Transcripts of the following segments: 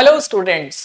Hello students,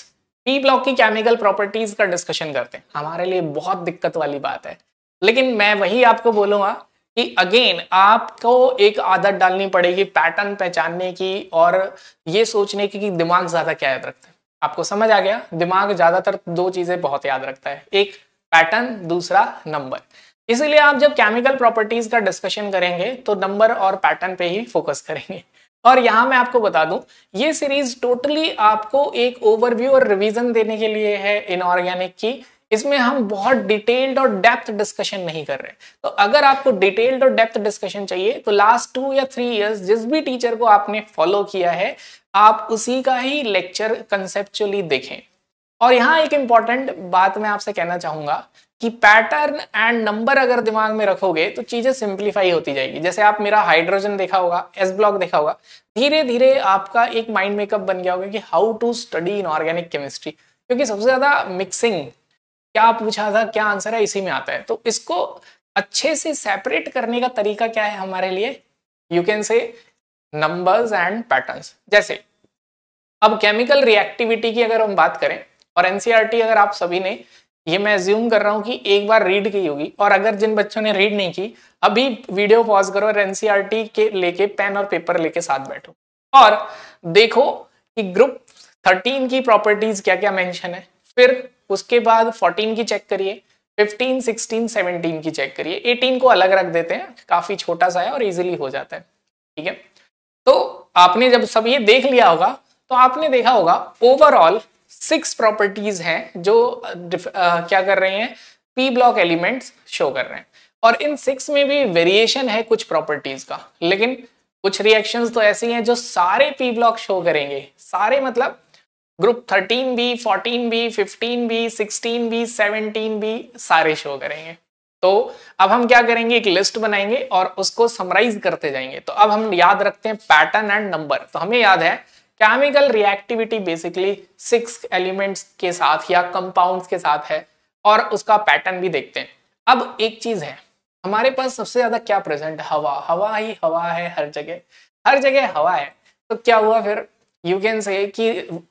P block की chemical properties का discussion करते हैं। हमारे लिए बहुत दिक्कत वाली बात है, लेकिन मैं वही आपको बोलूंगा कि अगेन आपको एक आदत डालनी पड़ेगी पैटर्न पहचानने की और ये सोचने की कि दिमाग ज्यादा क्या याद रखता है। आपको समझ आ गया? दिमाग ज्यादातर दो चीजें बहुत याद रखता है, एक पैटर्न, दूसरा नंबर। इसीलिए आप जब केमिकल प्रॉपर्टीज का डिस्कशन करेंगे तो नंबर और पैटर्न पे ही फोकस करेंगे। और यहां मैं आपको बता दूं, ये सीरीज टोटली आपको एक ओवरव्यू और रिवीजन देने के लिए है इनऑर्गेनिक की। इसमें हम बहुत डिटेल्ड और डेप्थ डिस्कशन नहीं कर रहे। तो अगर आपको डिटेल्ड और डेप्थ डिस्कशन चाहिए तो लास्ट 2 या 3 इयर्स जिस भी टीचर को आपने फॉलो किया है, आप उसी का ही लेक्चर कंसेप्चुअली देखें। और यहाँ एक इंपॉर्टेंट बात मैं आपसे कहना चाहूंगा कि पैटर्न एंड नंबर अगर दिमाग में रखोगे तो चीजें सिंप्लीफाई होती जाएगी। जैसे आप मेरा हाइड्रोजन देखा होगा, एस ब्लॉक देखा होगा, धीरे धीरे आपका एक माइंड मेकअप बन गया होगा कि how to study in organic chemistry, क्योंकि सबसे ज्यादा मिक्सिंग क्या पूछा था, क्या आंसर है, इसी में आता है। तो इसको अच्छे से सेपरेट करने का तरीका क्या है हमारे लिए? यू कैन से नंबर्स एंड पैटर्न्स। जैसे अब केमिकल रिएक्टिविटी की अगर हम बात करें, और एनसीईआरटी अगर आप सभी ने, ये मैं अज्यूम कर रहा हूं कि एक बार रीड की होगी, और अगर जिन बच्चों ने रीड नहीं की अभी वीडियो पॉज करो और एनसीईआरटी के लेके पेन और पेपर लेके साथ बैठो और देखो कि ग्रुप 13 की प्रॉपर्टीज क्या क्या मेंशन है। फिर उसके बाद 14 की चेक करिए, 15, 16, 17 की चेक करिए, 18 को अलग रख देते हैं, काफी छोटा सा है और इजिली हो जाता है। ठीक है, तो आपने जब सब ये देख लिया होगा तो आपने देखा होगा ओवरऑल 6 प्रॉपर्टीज हैं जो क्या कर रहे हैं, पी ब्लॉक एलिमेंट्स शो कर रहे हैं। और इन 6 में भी वेरिएशन है कुछ प्रॉपर्टीज का, लेकिन कुछ रिएक्शंस तो ऐसी हैं जो सारे पी ब्लॉक शो करेंगे। सारे मतलब ग्रुप 13 भी, 14 भी, 15 भी, 16 भी, 17 भी सारे शो करेंगे। तो अब हम क्या करेंगे, एक लिस्ट बनाएंगे और उसको समराइज करते जाएंगे। तो अब हम याद रखते हैं पैटर्न एंड नंबर। तो हमें याद है केमिकल रिएक्टिविटी बेसिकली 6 एलिमेंट्स के साथ या कंपाउंड्स के साथ है, और उसका पैटर्न भी देखते हैं। अब एक चीज है, हमारे पास सबसे ज्यादा क्या प्रेजेंट है? हवा। हवा ही हवा है, हर जगह, हर जगह हवा है। तो क्या हुआ फिर? यू कैन से कि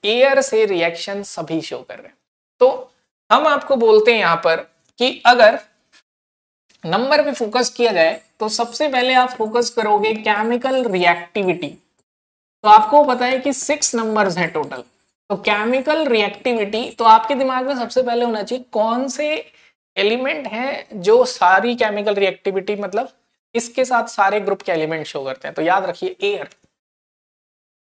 एयर से रिएक्शन सभी शो कर रहे हैं। तो हम आपको बोलते हैं यहां पर कि अगर नंबर पे फोकस किया जाए तो सबसे पहले आप फोकस करोगे केमिकल रिएक्टिविटी। तो आपको पता है कि 6 नंबर्स हैं टोटल। तो केमिकल रिएक्टिविटी, तो आपके दिमाग में सबसे पहले होना चाहिए कौन से एलिमेंट हैं जो सारी केमिकल रिएक्टिविटी, मतलब इसके साथ सारे ग्रुप के एलिमेंट शो करते हैं। तो याद रखिए एयर,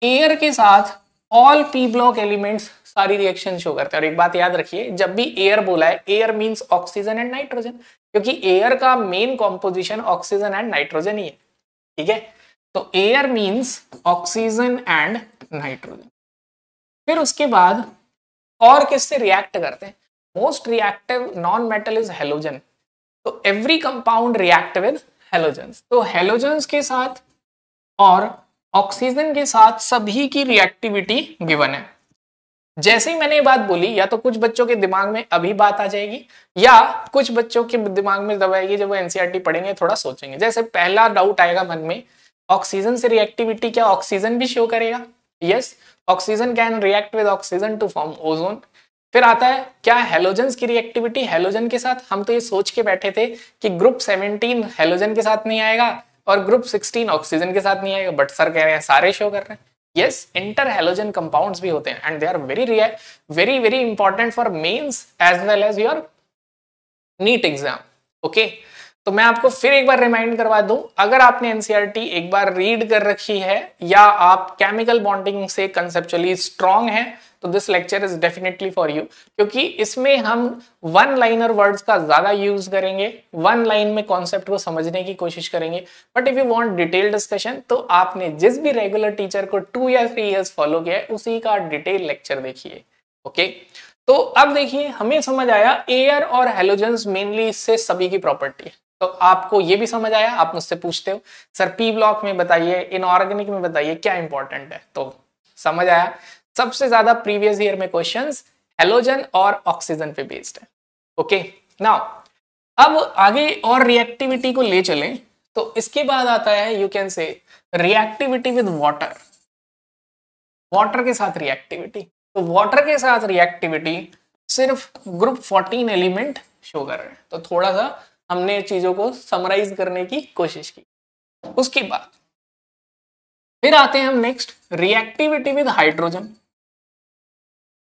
एयर के साथ ऑल पी ब्लॉक एलिमेंट्स सारी रिएक्शन शो करते हैं। और एक बात याद रखिए, जब भी एयर बोला है, air means oxygen and nitrogen, क्योंकि एयर का main composition oxygen and nitrogen ही है। ठीक है, तो air means oxygen and nitrogen. फिर उसके बाद और किससे रिएक्ट करते हैं? Most reactive non metal is halogen. तो every compound react with halogens. तो हेलोजन्स के साथ और ऑक्सीजन के साथ सभी की रिएक्टिविटी गिवन है। जैसे ही मैंने ये बात बोली, या तो कुछ बच्चों के दिमाग में अभी बात आ जाएगी, या कुछ बच्चों के दिमाग में दब आएगी जब वो एनसीईआरटी पढ़ेंगे, थोड़ा सोचेंगे। जैसे पहला डाउट आएगा मन में, ऑक्सीजन से रिएक्टिविटी, क्या ऑक्सीजन भी शो करेगा? Yes, oxygen can react with oxygen to form ozone. फिर आता है क्या हेलोजन्स की रिएक्टिविटी हेलोजन के साथ। हम तो ये सोच के बैठे थे कि ग्रुप 17 हेलोजन के साथ नहीं आएगा और ग्रुप 16 ऑक्सीजन के साथ नहीं आएगा, बट सर कह रहे हैं सारे शो कर रहे हैं। यस, इंटर हेलोजन कंपाउंड्स भी होते हैं and they are very very important for Mains as well as your NEET exam. Okay, तो मैं आपको फिर एक बार रिमाइंड करवा दूं, अगर आपने एनसीईआरटी एक बार रीड कर रखी है या आप केमिकल बॉन्डिंग से कंसेप्चुअली स्ट्रांग है, तो this lecture is definitely for you, क्योंकि इसमें हम वन लाइनर वर्ड्स का ज्यादा यूज करेंगे, वन लाइन में कॉन्सेप्ट को समझने की कोशिश करेंगे। But if you want detail discussion, तो आपने जिस भी रेगुलर टीचर को 2 या 3 इयर्स फॉलो किया है, उसी का डिटेल लेक्चर देखिए। ओके, तो अब देखिए हमें समझ आया एयर और हेलोजन्स मेनली इससे सभी की प्रॉपर्टी है। तो आपको ये भी समझ आया, आप मुझसे पूछते हो सर पी ब्लॉक में बताइए, इनऑर्गेनिक में बताइए क्या इंपॉर्टेंट है, तो समझ आया। सबसे ज्यादा प्रीवियस ईयर में क्वेश्चंस हेलोजन और ऑक्सीजन पे बेस्ड है। ओके, नाउ अब आगे और रिएक्टिविटी को ले चलें, तो इसके बाद आता है यू कैन से रिएक्टिविटी विद वाटर। वाटर के साथ रिएक्टिविटी, तो वाटर के साथ रिएक्टिविटी सिर्फ ग्रुप 14 एलिमेंट शो कर रहे हैं। तो थोड़ा सा हमने चीजों को समराइज करने की कोशिश की। उसके बाद फिर आते हैं हम नेक्स्ट रिएक्टिविटी विद हाइड्रोजन,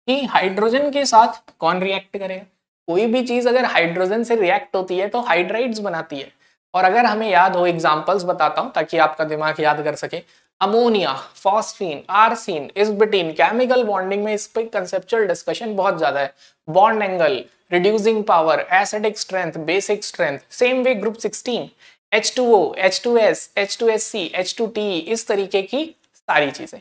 कि हाइड्रोजन के साथ कौन रिएक्ट करेगा। कोई भी चीज अगर हाइड्रोजन से रिएक्ट होती है तो हाइड्राइड्स बनाती है। और अगर हमें याद हो, एग्जांपल्स बताता हूं ताकि आपका दिमाग याद कर सके। Ammonia, phosphine, arsine, stibine, chemical bonding में इस पे कंसेप्चुअल डिस्कशन बहुत ज्यादा है। Bond angle, reducing power, acidic strength, basic strength. Same way group 16, H2O, H2S, H2SC, H2TE, इस तरीके की सारी चीजें।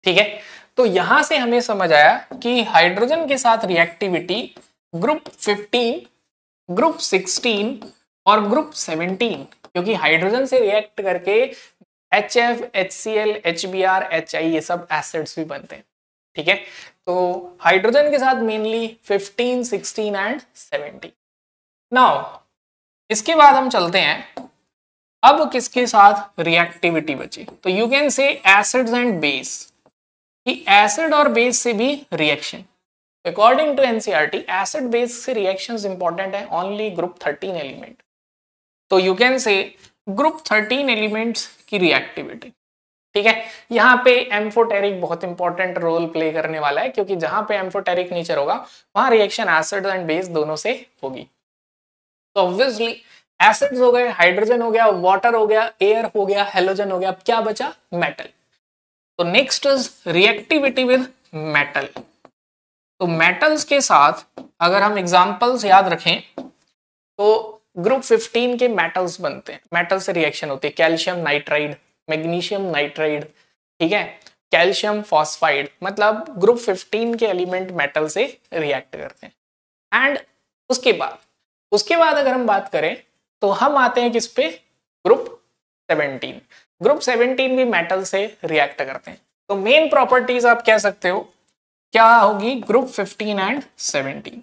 ठीक है, तो यहां से हमें समझ आया कि हाइड्रोजन के साथ रिएक्टिविटी ग्रुप 15, ग्रुप 16 और ग्रुप 17, क्योंकि हाइड्रोजन से रिएक्ट करके HF, HCl, HBr, HI ये सब एसिड्स भी बनते हैं। ठीक है, तो हाइड्रोजन के साथ मेनली 15, 16 एंड 17। नाउ इसके बाद हम चलते हैं, अब किसके साथ रिएक्टिविटी बची। तो you can say acids and base, कि एसिड और बेस से भी reaction. According to NCERT acid base से रिएक्शंस इंपॉर्टेंट है ओनली ग्रुप 13 एलिमेंट। तो you can say group 13 elements की रिएक्टिविटी। ठीक है, यहाँ पे एम्फोटेरिक बहुत इंपॉर्टेंट रोल प्ले करने वाला है, क्योंकि जहां पे एम्फोटेरिक नेचर होगा वहां रिएक्शन एसिड एंड बेस दोनों से होगी। तो ऑब्वियसली एसिड्स हो गए, हाइड्रोजन हो गया, वाटर हो गया, एयर हो गया, हेलोजन हो गया, अब क्या बचा, मेटल। तो next is reactivity with metal. तो मेटल्स के साथ अगर हम एग्जांपल्स याद रखें तो ग्रुप 15 के मेटल्स बनते हैं, मेटल से रिएक्शन होती है। कैल्शियम नाइट्राइड, मैग्नीशियम नाइट्राइड, ठीक है, कैल्शियम फॉस्फाइड, मतलब ग्रुप 15 के एलिमेंट मेटल से रिएक्ट करते हैं। एंड उसके बाद अगर हम बात करें तो हम आते हैं किस पे, ग्रुप 17। ग्रुप 17 भी मेटल से रिएक्ट करते हैं। तो मेन प्रॉपर्टीज आप कह सकते हो क्या होगी, ग्रुप 15 एंड 17।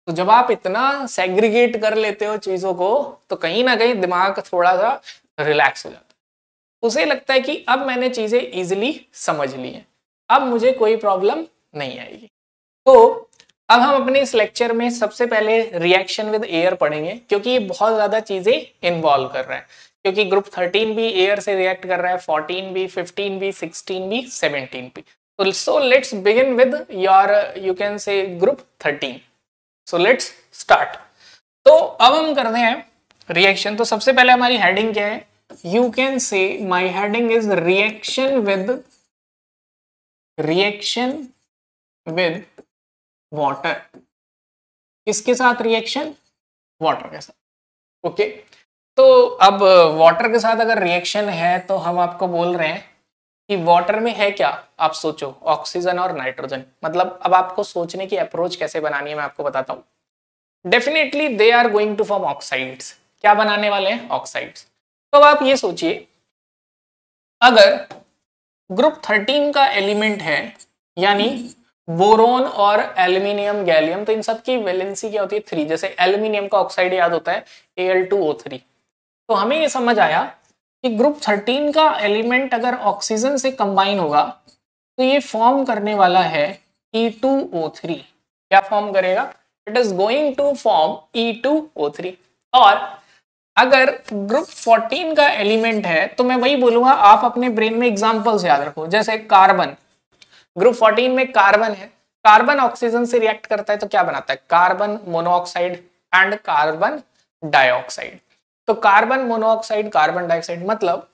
तो जब आप इतना सेग्रीगेट कर लेते हो चीजों को तो कहीं ना कहीं दिमाग थोड़ा सा रिलैक्स हो जाता है। उसे लगता है कि अब मैंने चीजें इजीली समझ ली हैं, अब मुझे कोई प्रॉब्लम नहीं आएगी। तो अब हम अपने इस लेक्चर में सबसे पहले रिएक्शन विद एयर पढ़ेंगे, क्योंकि ये बहुत ज्यादा चीजें इन्वॉल्व कर रहा है। क्योंकि ग्रुप 13 भी एयर से रिएक्ट कर रहा है, 14 भी, 15 भी, 16 भी, 17 भी। तो so let's begin with your you can say group 13। So let's start. तो अब हम करते हैं रिएक्शन। तो सबसे पहले हमारी हेडिंग क्या है, यू कैन से माई heading is reaction with water. किसके साथ रिएक्शन, वाटर के साथ। ओके, तो अब वाटर के साथ अगर रिएक्शन है तो हम आपको बोल रहे हैं कि वाटर में है क्या, आप सोचो, ऑक्सीजन और नाइट्रोजन। मतलब अब आपको सोचने की अप्रोच कैसे बनानी है मैं आपको बताता हूं। Definitely they are going to form oxides. क्या बनाने वाले हैं, ऑक्साइड्स। तो अब आप ये सोचिए, अगर ग्रुप 13 का एलिमेंट है यानी बोरोन और एल्यूमिनियम गैलियम, तो इन सब की वैलेंसी क्या होती है, 3। जैसे एल्यूमिनियम का ऑक्साइड याद होता है Al2O3। तो हमें ये समझ आया कि ग्रुप 13 का एलिमेंट अगर ऑक्सीजन से कंबाइन होगा तो ये फॉर्म करने वाला है E2O3। क्या फॉर्म करेगा, it is going to form E2O3। और अगर ग्रुप 14 का एलिमेंट है तो मैं वही बोलूंगा, आप अपने ब्रेन में एग्जांपल्स याद रखो। जैसे कार्बन, ग्रुप 14 में कार्बन है, कार्बन ऑक्सीजन से रिएक्ट करता है तो क्या बनाता है, carbon monoxide and carbon dioxide. तो कार्बन मोनोऑक्साइड, कार्बन डाइऑक्साइड, मतलब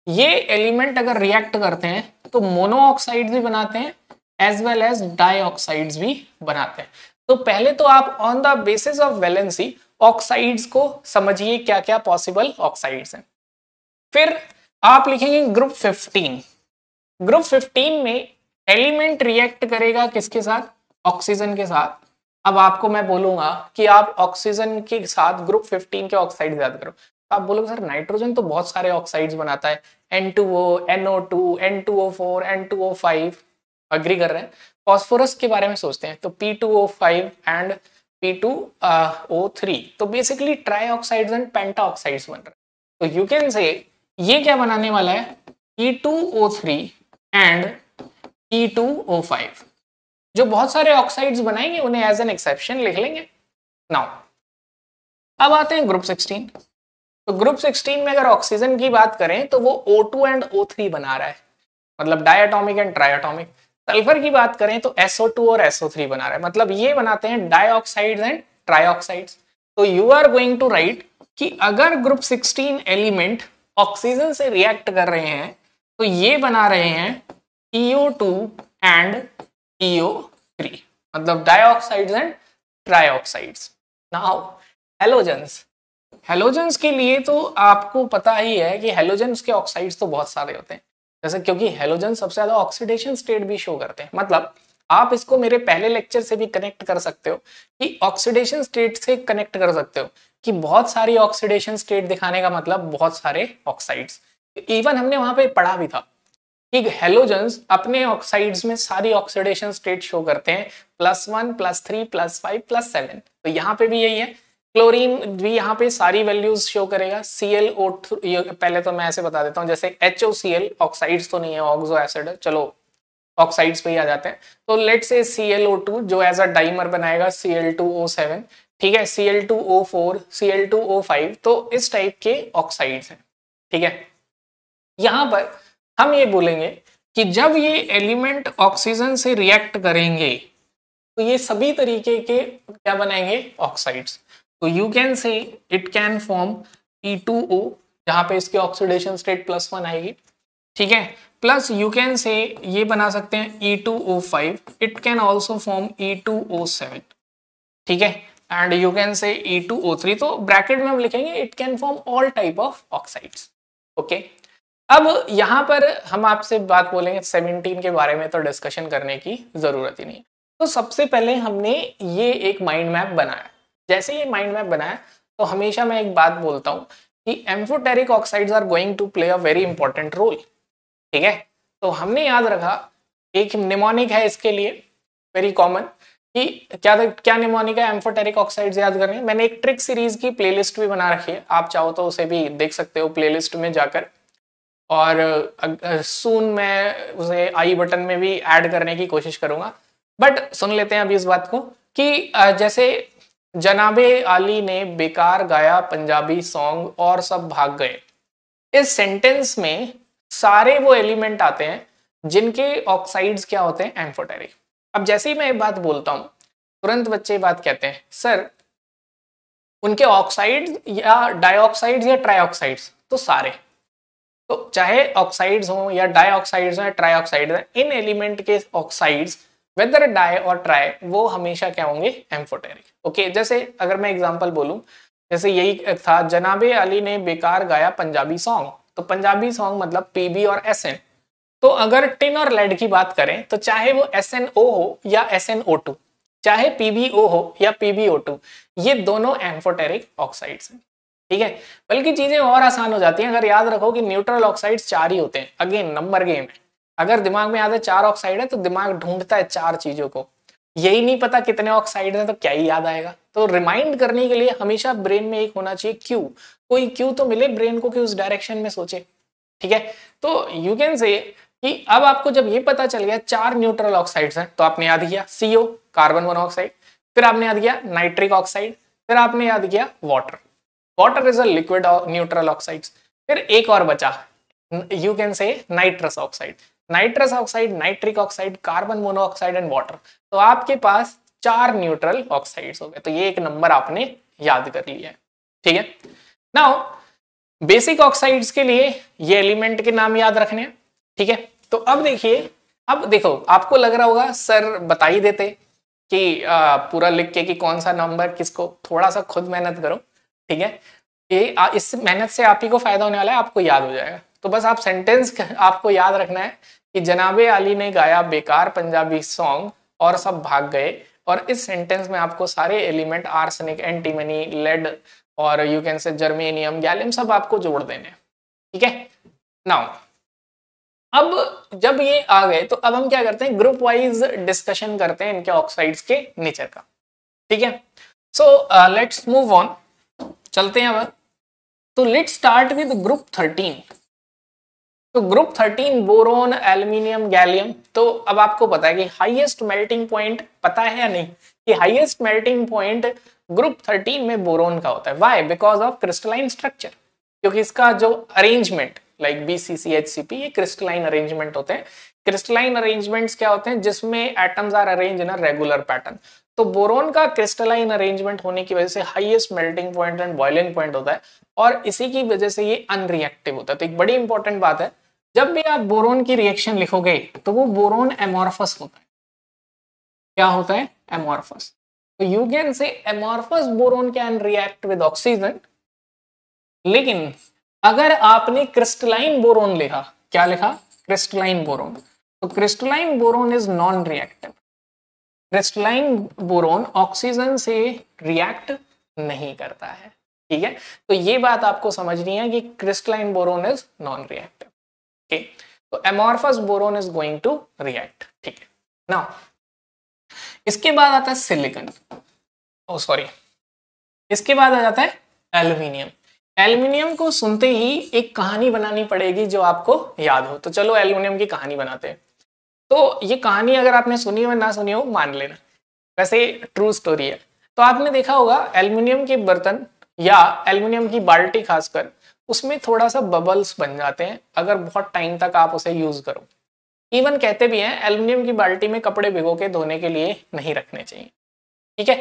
ये एलिमेंट अगर रिएक्ट करते हैं तो मोनोऑक्साइड भी बनाते हैं एज वेल एज डाइऑक्साइड्स भी बनाते हैं। तो पहले तो आप on the basis of valency oxides को समझिए क्या क्या पॉसिबल ऑक्साइड्स हैं। फिर आप लिखेंगे ग्रुप 15। ग्रुप 15 में एलिमेंट रिएक्ट करेगा किसके साथ, ऑक्सीजन के साथ। अब आपको मैं बोलूंगा कि आप ऑक्सीजन के साथ ग्रुप 15 के ऑक्साइड याद करो। आप बोलोगे सर नाइट्रोजन तो बहुत सारे ऑक्साइड्स बनाता है, N2O, NO2, N2O4, N2O5, agree कर रहे हैं। फॉस्फोरस के बारे में सोचते हैं तो P2O5 एंड P2O3, तो basically try oxides and penta oxides बन रहे हैं। तो यू कैन से ये क्या बनाने वाला है, P2O3 एंड P2O5। जो बहुत सारे ऑक्साइड्स बनाएंगे उन्हें एज एन एक्सेप्शन लिख लेंगे। नाउ अब आते हैं ग्रुप 16। तो ग्रुप 16 में अगर ऑक्सीजन की बात करें तो वो O2 एंड O3 बना रहा है, मतलब डायटोमिक एंड ट्राइटोमिक। सल्फर की बात करें तो SO2 और SO3 बना रहा है, मतलब ये बनाते हैं डाइऑक्साइड्स एंड ट्राइऑक्साइड्स। तो you are going to write कि अगर ग्रुप 16 एलिमेंट ऑक्सीजन से रिएक्ट कर रहे हैं तो ये बना रहे हैं EO2 एंड EO3, मतलब dioxides and trioxides. Now halogens, halogens के लिए तो आपको पता ही है कि हेलोजेंस के ऑक्साइड्स तो बहुत सारे होते हैं, जैसे क्योंकि हेलोजन सबसे ज्यादा ऑक्सीडेशन स्टेट भी शो करते हैं। मतलब आप इसको मेरे पहले लेक्चर से भी कनेक्ट कर सकते हो कि ऑक्सीडेशन स्टेट से कनेक्ट कर सकते हो कि बहुत सारी ऑक्सीडेशन स्टेट दिखाने का मतलब बहुत सारे ऑक्साइड्स। इवन हमने वहां पे पढ़ा भी था कि हेलोजेंस अपने ऑक्साइड्स में सारी ऑक्सीडेशन स्टेट शो करते हैं, +1 +3 +5 +7। तो यहाँ पे भी यही है। क्लोरीन भी यहाँ पे सारी वैल्यूज शो करेगा। ClO2, पहले तो मैं ऐसे बता देता हूँ, जैसे HOCl ऑक्साइड्स तो नहीं है, ऑक्सो एसिड है, चलो ऑक्साइड्स पे ही आ जाते हैं। तो लेट से ClO2 जो एज अ डाइमर बनाएगा Cl2O7, ठीक है, Cl2O4, Cl2O5, तो इस टाइप के ऑक्साइड्स हैं। ठीक है, यहां पर हम ये बोलेंगे कि जब ये एलिमेंट ऑक्सीजन से रिएक्ट करेंगे तो ये सभी तरीके के क्या बनाएंगे, ऑक्साइड्स। तो you can say it can form E2O, जहां पे इसकी ऑक्सीडेशन स्टेट +1 आएगी, ठीक है, प्लस यू कैन से ये बना सकते हैं E2O5, it can also form E2O7, ठीक है, एंड यू कैन से E2O3। तो ब्रैकेट में हम लिखेंगे it can form all type of oxides. Okay, अब यहां पर हम आपसे बात बोलेंगे 17 के बारे में, तो डिस्कशन करने की जरूरत ही नहीं। तो सबसे पहले हमने ये एक माइंड मैप बनाया। जैसे ये माइंड मैप बनाया तो हमेशा मैं एक बात बोलता हूं कि amphoteric oxides are going to play a very important role. ठीक है, तो हमने याद रखा एक निमोनिक है इसके लिए वेरी कॉमन, कि क्या निमोनिक है, एम्फोटेरिक ऑक्साइड्स याद करने। मैंने एक ट्रिक सीरीज की प्लेलिस्ट भी बना रखी है, आप चाहो तो उसे भी देख सकते हो प्लेलिस्ट में जाकर, और सून मैं उसे आई बटन में भी ऐड करने की कोशिश करूंगा। बट सुन लेते हैं अभी इस बात को कि जैसे जनाबे आली ने बेकार गाया पंजाबी सॉन्ग और सब भाग गए, इस सेंटेंस में सारे वो एलिमेंट आते हैं जिनके ऑक्साइड्स क्या होते हैं, एम्फोटेरिक। अब जैसे ही मैं ये बात बोलता हूं तुरंत बच्चे बात कहते हैं सर उनके ऑक्साइड्स या डाइऑक्साइड्स या ट्राइऑक्साइड्स, तो सारे, तो चाहे ऑक्साइड्स हो या डाइऑक्साइड्स हो या ट्राइऑक्साइड्स, इन एलिमेंट के ऑक्साइड्स वेदर डाई और ट्राई वो हमेशा क्या होंगे, एम्फोटेरिक। ओके, जैसे अगर मैं एग्जांपल बोलूं, जैसे यही था जनाबे अली ने बेकार गाया पंजाबी सॉन्ग, तो पंजाबी सॉन्ग मतलब PB और SN। तो अगर टिन और लेड की बात करें तो चाहे वो SNO हो या SNO2, चाहे PBO हो या PBO2, ये दोनों एम्फोटेरिक ऑक्साइड्स हैं। ठीक है, बल्कि चीजें और आसान हो जाती हैं अगर याद रखो कि न्यूट्रल ऑक्साइड्स 4 ही होते हैं। अगेन नंबर गेम है, अगर दिमाग में याद है 4 ऑक्साइड है तो दिमाग ढूंढता है 4 चीजों को, यही नहीं पता कितने ऑक्साइड है तो क्या ही याद आएगा। तो रिमाइंड करने के लिए हमेशा ब्रेन में एक होना चाहिए क्यू, कोई क्यू तो मिले ब्रेन को कि उस डायरेक्शन में सोचे। ठीक है, तो यू कैन से कि अब आपको जब ये पता चल गया 4 न्यूट्रल ऑक्साइड्स हैं, तो आपने याद किया CO कार्बन मोनोऑक्साइड, फिर आपने याद किया नाइट्रिक ऑक्साइड, फिर आपने याद किया water, water is a liquid neutral oxides. फिर एक और बचा, यू कैन से nitrous oxide, nitrous oxide, nitric oxide, carbon monoxide and water. तो आपके पास 4 न्यूट्रल ऑक्साइड्स हो गए, तो ये एक नंबर आपने याद कर लिया है। ठीक है, नाउ बेसिक ऑक्साइड्स के लिए ये एलिमेंट के नाम याद रखने हैं। ठीक है, तो अब देखिए, अब देखो आपको लग रहा होगा सर बता ही देते कि पूरा लिख के कि कौन सा नंबर किसको, थोड़ा सा खुद मेहनत करो। ठीक है, ये इस मेहनत से आप ही को फायदा होने वाला है, आपको याद हो जाएगा। तो बस आप सेंटेंस आपको याद रखना है कि जनाबे अली ने गाया बेकार पंजाबी सॉन्ग और सब भाग गए, और इस सेंटेंस में आपको सारे एलिमेंट आर्सेनिक, एंटीमनी, लेड और यू कैन से जर्मेनियम, गैलियम सब आपको जोड़ देने। ठीक है, नाउ अब जब ये आ गए तो अब हम क्या करते हैं, ग्रुप वाइज डिस्कशन करते हैं इनके ऑक्साइड्स के नेचर का। ठीक है, सो लेट्स मूव ऑन, चलते हैं अब। तो लेट्स स्टार्ट विद ग्रुप 13। तो ग्रुप 13 बोरोन, एल्यूमिनियम, गैलियम। तो अब आपको पता है कि हाईएस्ट मेल्टिंग पॉइंट पता है या नहीं, कि हाईएस्ट मेल्टिंग पॉइंट ग्रुप 13 में बोरोन का होता है। Why? Because of crystalline structure, क्योंकि इसका जो अरेंजमेंट लाइक BCCHCP ये क्रिस्टलाइन अरेंजमेंट होते हैं। क्रिस्टलाइन अरेंजमेंट्स क्या होते हैं? जिसमें atoms are arrange in a regular pattern. तो बोरोन का क्रिस्टलाइन अरेंजमेंट होने की वजह से highest melting point and boiling point होता है, और इसी की वजह से ये अनरिएक्टिव होता है। तो एक बड़ी इंपॉर्टेंट बात है, जब भी आप बोरोन की रिएक्शन लिखोगे तो वो बोरोन एमॉर्फस होता है। क्या होता है? एमॉर्फस। तो यू कैन से amorphous boron can react with oxygen. लेकिन अगर आपने क्रिस्टलाइन बोरोन लिखा, क्या लिखा? क्रिस्टलाइन बोरोन, तो crystalline boron is non reactive. Crystalline boron oxygen से रिएक्ट नहीं करता है। ठीक है, तो ये बात आपको समझनी है कि crystalline boron is non reactive. Okay, तो amorphous boron is going to react. ठीक है, नाउ इसके बाद आता है सिलिकॉन, ओ सॉरी, इसके बाद आ जाता है एल्यूमिनियम। एल्यूमिनियम को सुनते ही एक कहानी बनानी पड़ेगी जो आपको याद हो। तो चलो एल्यूमिनियम की कहानी बनाते हैं। तो ये कहानी अगर आपने सुनी हो ना सुनी हो मान लेना, वैसे ट्रू स्टोरी है। तो आपने देखा होगा एल्यूमिनियम के बर्तन या एल्यूमिनियम की बाल्टी खासकर, उसमें थोड़ा सा बबल्स बन जाते हैं अगर बहुत टाइम तक आप उसे यूज करो। इवन कहते भी हैं एल्यूमिनियम की बाल्टी में कपड़े भिगो के धोने के लिए नहीं रखने चाहिए। ठीक है,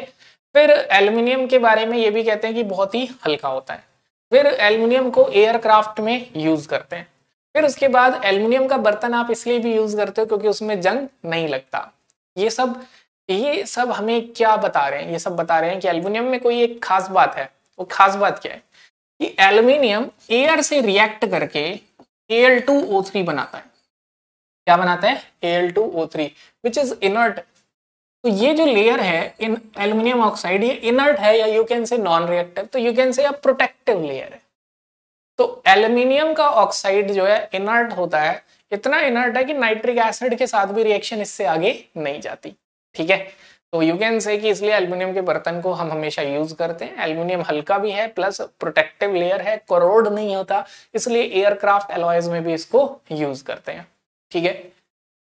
फिर एल्यूमिनियम के बारे में ये भी कहते हैं कि बहुत ही हल्का होता है। फिर एल्यूमिनियम को एयरक्राफ्ट में यूज करते हैं। फिर उसके बाद एल्यूमिनियम का बर्तन आप इसलिए भी यूज करते हो क्योंकि उसमें जंग नहीं लगता। ये सब हमें क्या बता रहे हैं? ये सब बता रहे हैं कि एल्यूमिनियम में कोई एक खास बात है। वो खास बात क्या है कि एल्यूमिनियम एयर से रिएक्ट करके Al2O3 बनाता है। क्या बनाता है? Al2O3 which is inert. तो ये जो लेयर है इन एल्यूमिनियम ऑक्साइड, ये इनर्ट है या you can say non reactive, तो you can say a protective layer है। तो एल्यूमिनियम का ऑक्साइड जो है इनर्ट होता है, इतना इनर्ट है कि नाइट्रिक एसिड के साथ भी रिएक्शन इससे आगे नहीं जाती। ठीक है, तो यू कैन से कि इसलिए एल्यूमिनियम के बर्तन को हम हमेशा यूज करते हैं। एल्यूमिनियम हल्का भी है प्लस प्रोटेक्टिव लेयर है, कोरोड नहीं होता, इसलिए एयरक्राफ्ट एलॉयज में भी इसको यूज करते हैं। ठीक है,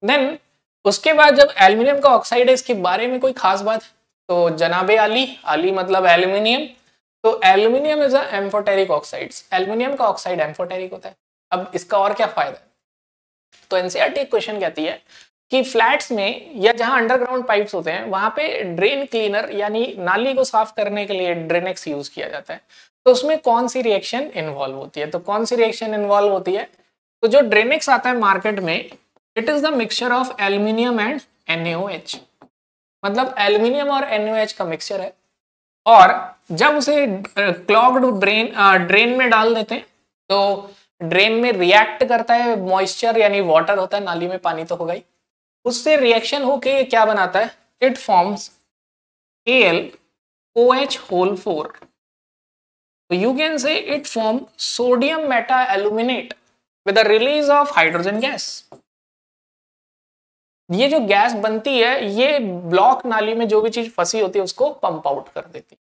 देन उसके बाद जब एल्यूमिनियम का ऑक्साइड है, इसके बारे में कोई खास बात, तो जनाबे आली, आली मतलब एल्यूमिनियम। तो aluminium is amphoteric oxides, aluminium का ऑक्साइड एम्फोटेरिक होता है। अब इसका और क्या फायदा है? तो एनसीईआरटी क्वेश्चन कहती है कि फ्लैट्स में या जहां अंडरग्राउंड पाइप्स होते हैं वहां पे ड्रेन क्लीनर यानी नाली को साफ करने के लिए ड्रेनेक्स यूज किया जाता है। तो उसमें कौन सी रिएक्शन इन्वॉल्व होती है? तो कौन सी रिएक्शन इन्वॉल्व होती है? तो जो ड्रेनेक्स आता है मार्केट में, it is the mixture of aluminium and NaOH, मतलब एल्यूमिनियम और NaOH का मिक्सचर है। और जब उसे क्लॉग्ड ड्रेन में डाल देते हैं तो ड्रेन में रिएक्ट करता है, मॉइस्चर यानी वाटर होता है, नाली में पानी तो होगा ही, उससे रिएक्शन होके क्या बनाता है? It forms AlOH whole 4। तो you can say it form sodium meta aluminate with the release of hydrogen gas. ये जो गैस बनती है ये ब्लॉक नाली में जो भी चीज फंसी होती है उसको पंप आउट कर देती है।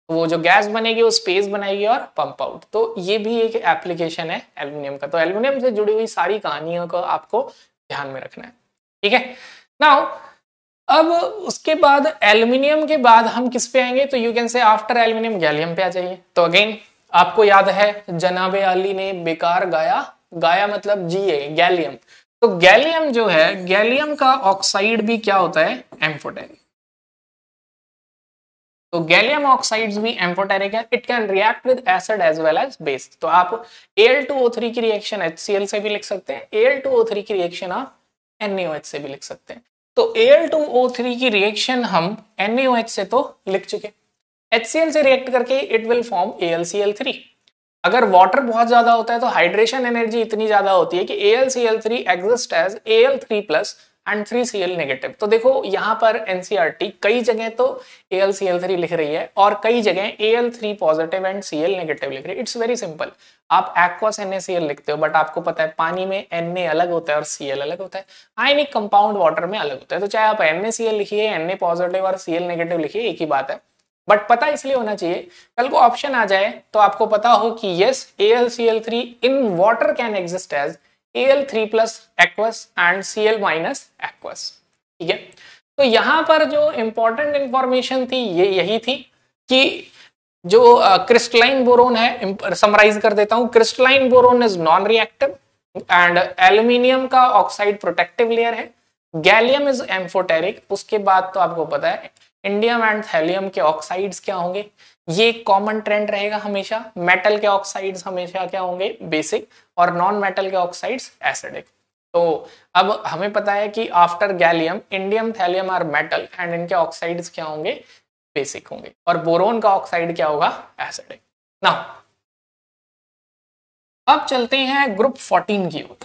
तो वो जो गैस बनेगी वो स्पेस बनाएगी और पंप आउट। तो ये भी एक एप्लीकेशन है एल्यूमिनियम का। तो एल्यूमिनियम से जुड़ी हुई सारी कहानियों को आपको ध्यान में रखना है। ठीक है, नाउ अब उसके बाद एल्यूमिनियम के बाद हम किस पे आएंगे? तो यू कैन से आफ्टर एल्यूमिनियम गैलियम पे आ जाइए। तो अगेन आपको याद है जनाबे अली ने बेकार गाया मतलब GA, गैलियम। तो गैलियम जो है, गैलियम का ऑक्साइड भी क्या होता है? एम्फोटेरिक। तो गैलियम ऑक्साइड्स भी एम्फोटेरिक है। It can react with acid as well as base. तो आप Al2O3 की रिएक्शन HCl से भी लिख सकते हैं, Al2O3 की रिएक्शन आप NaOH से भी लिख सकते हैं। तो Al2O3 की रिएक्शन हम NaOH से तो लिख चुके, HCl से रिएक्ट करके इट विल फॉर्म AlCl3। अगर वाटर बहुत ज्यादा होता है तो हाइड्रेशन एनर्जी इतनी ज्यादा होती है कि AlCl3 exist as Al3+ and 3Cl negative. तो देखो यहाँ पर एनसीईआरटी कई जगह तो AlCl3 लिख रही है और कई जगह Al3 positive and Cl negative लिख रही है। इट्स वेरी सिंपल, आप एक्वस NaCl लिखते हो बट आपको पता है पानी में Na अलग होता है और Cl अलग होता है, आयनिक कंपाउंड वाटर में अलग होता है। तो चाहे आप NaCl लिखिए, Na पॉजिटिव और Cl नेगेटिव लिखिए, एक ही बात है। बट पता इसलिए होना चाहिए कल को ऑप्शन आ जाए तो आपको पता हो कि yes AlCl3 in water can exist as Al3 plus aqueous and Cl minus aqueous. ठीक है, तो यहां पर जो इंपॉर्टेंट इंफॉर्मेशन थी ये यही थी कि जो क्रिस्टलाइन बोरोन है, समराइज कर देता हूं, crystalline boron is non reactive and aluminium का ऑक्साइड प्रोटेक्टिव लेयर है, गैलियम इज एम्फोटेरिक। उसके बाद तो आपको पता है इंडियम एंड थैलियम के ऑक्साइड्स क्या होंगे, ये कॉमन ट्रेंड रहेगा हमेशा, मेटल के ऑक्साइड्स हमेशा क्या होंगे, बेसिक, और नॉन मेटल के ऑक्साइड्स एसिडिक। तो अब हमें पता है कि after gallium indium thallium are metal and इनके ऑक्साइड्स क्या होंगे, बेसिक होंगे, और बोरोन का ऑक्साइड क्या होगा, एसिडिक। नाउ अब चलते हैं ग्रुप 14 की ओर।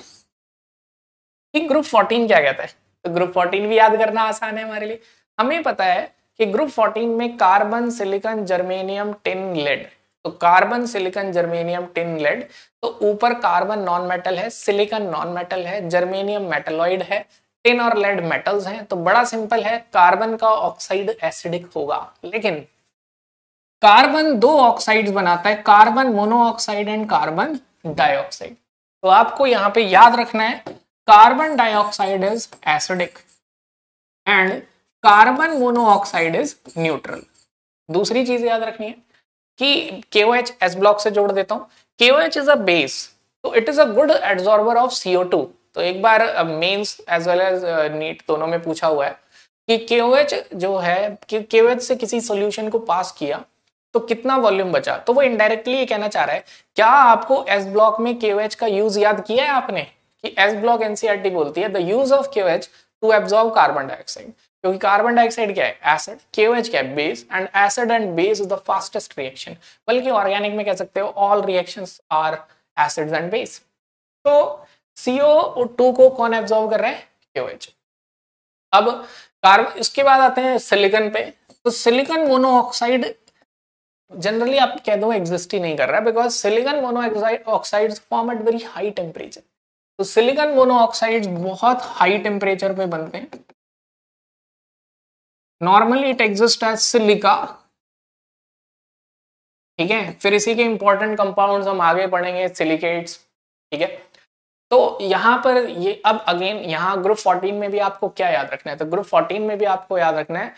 ग्रुप 14 क्या कहता है, तो ग्रुप 14 भी याद करना आसान है हमारे लिए। हमें पता है कि ग्रुप 14 में carbon, silicon, germanium, tin, lead. तो carbon, silicon, germanium, tin, lead, तो ऊपर कार्बन नॉन मेटल है, सिलिकॉन नॉन मेटल है, जर्मेनियम मेटलॉइड है, टिन और लेड मेटल्स हैं। तो बड़ा सिंपल है, कार्बन का ऑक्साइड एसिडिक होगा। लेकिन कार्बन दो ऑक्साइड्स बनाता है, carbon monoxide and carbon dioxide. तो आपको यहां पे याद रखना है carbon dioxide is acidic and carbon monoxide is neutral. दूसरी चीज याद रखनी है कि KOH एस ब्लॉक से जोड़ देता हूं, KOH इज अ बेस, तो it is a good absorber of CO2। तो एक बार Mains as well as NEET दोनों में पूछा हुआ है कि KOH जो है, कि KOH से किसी सॉल्यूशन को पास किया तो कितना वॉल्यूम बचा। तो वो इनडायरेक्टली ये कहना चाह रहा है, क्या आपको एस ब्लॉक में KOH का यूज याद किया है आपने, कि एस ब्लॉक NCERT बोलती है the use of KOH to absorb carbon dioxide, क्योंकि कार्बन डाइऑक्साइड क्या है, एसिड, KOH क्या है, base, and acid and base is the fastest reaction. बल्कि ऑर्गेनिक में कह सकते हो all reactions are acids and base. तो CO2 को कौन एब्जॉर्ब कर रहा है, KOH। अब कार्बन, इसके बाद आते हैं सिलिकॉन पे। तो सिलिकॉन मोनोऑक्साइड जनरली आप कह दो एग्जिस्ट ही नहीं कर रहा है, because silicon monoxides form at very high temperature. तो सिलिकॉन मोनोऑक्साइड्स बहुत हाई टेम्परेचर पे बनते हैं। Normally it exist as silica. ठीक है, फिर इसी के इंपॉर्टेंट कंपाउंड्स हम आगे पढ़ेंगे, सिलिकेट्स। ठीक है, तो यहां पर ये अब अगेन यहां ग्रुप 14 में भी आपको क्या याद रखना है, तो ग्रुप 14 में भी आपको याद रखना है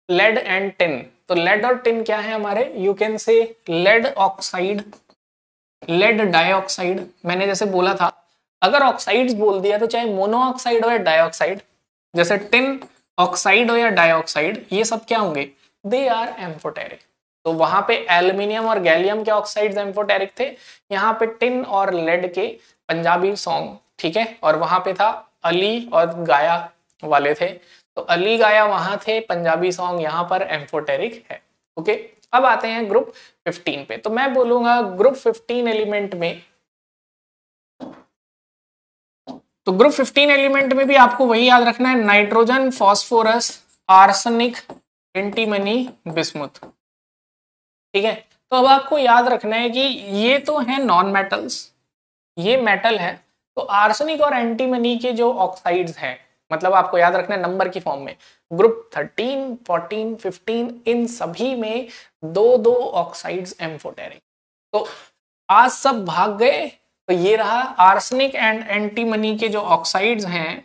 लेड एंड टिन। तो लेड और टिन क्या है हमारे, you can say lead oxide, lead dioxide. मैंने जैसे बोला था, अगर ऑक्साइड्स बोल दिया तो चाहे मोनोऑक्साइड हो या डाइऑक्साइड, जैसे टिन ऑक्साइड हो या डाइऑक्साइड, ये सब क्या होंगे, दे आर एम्फोटेरिक। तो वहां पे एल्यूमिनियम और गैलियम के ऑक्साइड्स एम्फोटेरिक थे, यहाँ पे टिन और लेड के पंजाबी सॉन्ग। ठीक है, और वहां पे था अली और गाया वाले थे, तो अली गाया वहां थे, पंजाबी सॉन्ग यहाँ पर एम्फोटेरिक है। ओके, अब आते हैं ग्रुप 15 पे। तो मैं बोलूंगा ग्रुप 15 एलिमेंट में, तो ग्रुप 15 एलिमेंट में भी आपको वही याद रखना है, nitrogen, phosphorus, arsenic, antimony, bismuth. ठीक है, तो अब आपको याद रखना है कि ये तो है नॉन मेटल्स, ये मेटल है। तो आर्सेनिक और एंटीमनी के जो ऑक्साइड्स हैं, मतलब आपको याद रखना है नंबर की फॉर्म में, ग्रुप 13, 14, 15 इन सभी में दो दो ऑक्साइड्स एम्फोटेरिक। तो आज सब भाग गए, तो ये रहा आर्सेनिक एंड एंटीमनी के जो ऑक्साइड्स हैं,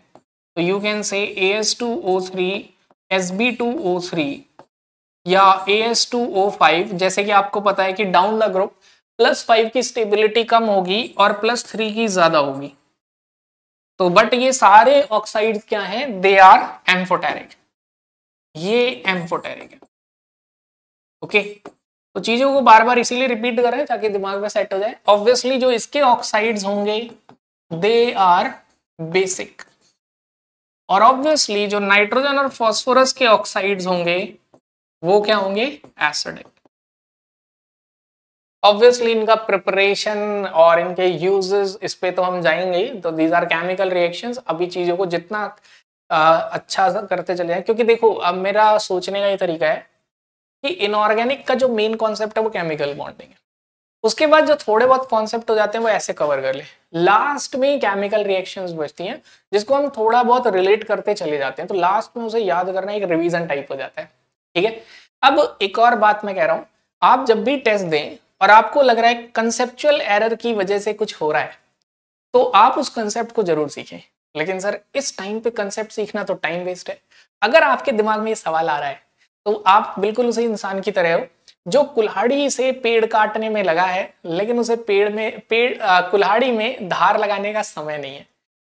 तो यू कैन से AS2O3, Sb2O3 या AS2O5। जैसे कि आपको पता है कि डाउन द ग्रुप +5 की स्टेबिलिटी कम होगी और +3 की ज्यादा होगी। तो बट ये सारे ऑक्साइड्स क्या हैं, दे आर एम्फोटेरिक, ये एम्फोटेरिक है। ओके, तो चीजों को बार बार इसीलिए रिपीट कर रहे हैं ताकि दिमाग में सेट हो जाए। ऑब्वियसली जो इसके ऑक्साइड्स होंगे दे आर बेसिक, और ऑब्वियसली जो नाइट्रोजन और फास्फोरस के ऑक्साइड्स होंगे वो क्या होंगे, एसिडिक। ऑब्वियसली इनका प्रिपरेशन और इनके यूजेस इस पे तो हम जाएंगे, तो दीज आर केमिकल रिएक्शंस। अभी चीजों को जितना अच्छा करते चले जाएं, क्योंकि देखो अब मेरा सोचने का ये तरीका है कि इनऑर्गेनिक का जो मेन कॉन्सेप्ट है वो केमिकल बॉन्डिंग है, उसके बाद जो थोड़े बहुत कॉन्सेप्ट हो जाते हैं वो ऐसे कवर कर ले, लास्ट में केमिकल रिएक्शंस बचती हैं जिसको हम थोड़ा बहुत रिलेट करते चले जाते हैं, तो लास्ट में उसे याद करना एक रिवीजन टाइप हो जाता है। ठीक है, अब एक और बात मैं कह रहा हूं, आप जब भी टेस्ट दें और आपको लग रहा है कंसेप्चुअल एरर की वजह से कुछ हो रहा है, तो आप उस कंसेप्ट को जरूर सीखें। लेकिन सर इस टाइम पे कंसेप्ट सीखना तो टाइम वेस्ट है। अगर आपके दिमाग में ये सवाल आ रहा है तो आप बिल्कुल उसी इंसान की तरह हो जो कुल्हाड़ी से पेड़ काटने में लगा है, लेकिन उसे कुल्हाड़ी में धार लगाने का समय नहीं है।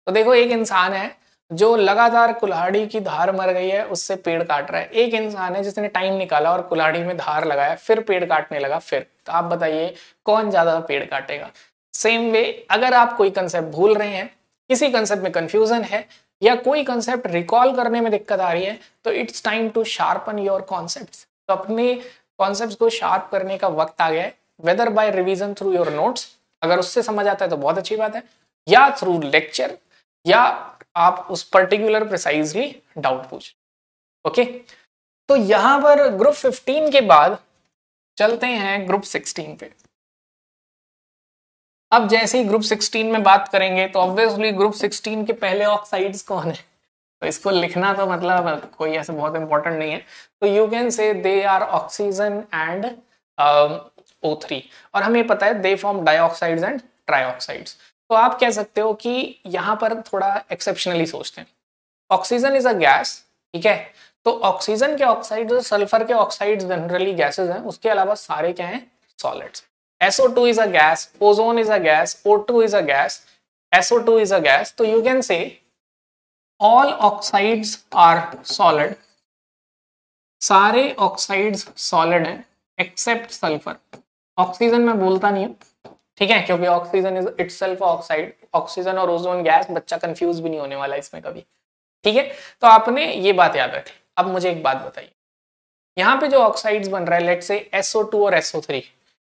तो देखो, एक इंसान है जो लगातार कुल्हाड़ी की धार मर गई है, उससे पेड़ काट रहा है। एक इंसान है जिसने टाइम निकाला और कुल्हाड़ी में धार लगाया, फिर पेड़ काटने लगा। फिर तो आप बताइए कौन ज्यादा पेड़ काटेगा। सेम वे, अगर आप कोई कंसेप्ट भूल रहे हैं, किसी कंसेप्ट में कंफ्यूजन है, या कोई कंसेप्ट रिकॉल करने में दिक्कत आ रही है, तो it's time to sharpen your concepts. तो अपने कॉन्सेप्ट्स को शार्प करने का वक्त आ गया है, whether by revision through your notes, अगर उससे समझ आता है तो बहुत अच्छी बात है, या थ्रू लेक्चर, या आप उस पर्टिकुलर प्रिसाइजली डाउट पूछ। ओके, तो यहां पर ग्रुप 15 के बाद चलते हैं ग्रुप 16 पे। अब जैसे ही ग्रुप 16 में बात करेंगे तो ऑब्वियसली ग्रुप 16 के पहले ऑक्साइड्स कौन है, तो इसको लिखना तो मतलब कोई ऐसे बहुत इंपॉर्टेंट नहीं है। तो यू कैन से दे आर ऑक्सीजन एंड O3, और हमें पता है they form dioxides and trioxides. तो आप कह सकते हो कि यहाँ पर थोड़ा एक्सेप्शनली सोचते हैं। ऑक्सीजन इज अ गैस, ठीक है, तो ऑक्सीजन के ऑक्साइड्स और सल्फर के ऑक्साइड्स जनरली गैसेज हैं, उसके अलावा सारे क्या हैं, solids. SO2 is a gas, ozone is a gas, O2 is a gas, SO2 is a gas. So you can say all oxides are solid. सारे oxides solid हैं except sulfur. Oxygen मैं बोलता नहीं हूँ, ठीक है, क्योंकि oxygen is itself oxide. Oxygen और ओजोन गैस, बच्चा कंफ्यूज भी नहीं होने वाला इसमें कभी, ठीक है। तो आपने ये बात याद रखी। अब मुझे एक बात बताइए, यहाँ पे जो ऑक्साइड्स बन रहा है, लेट्स से SO2 और SO3।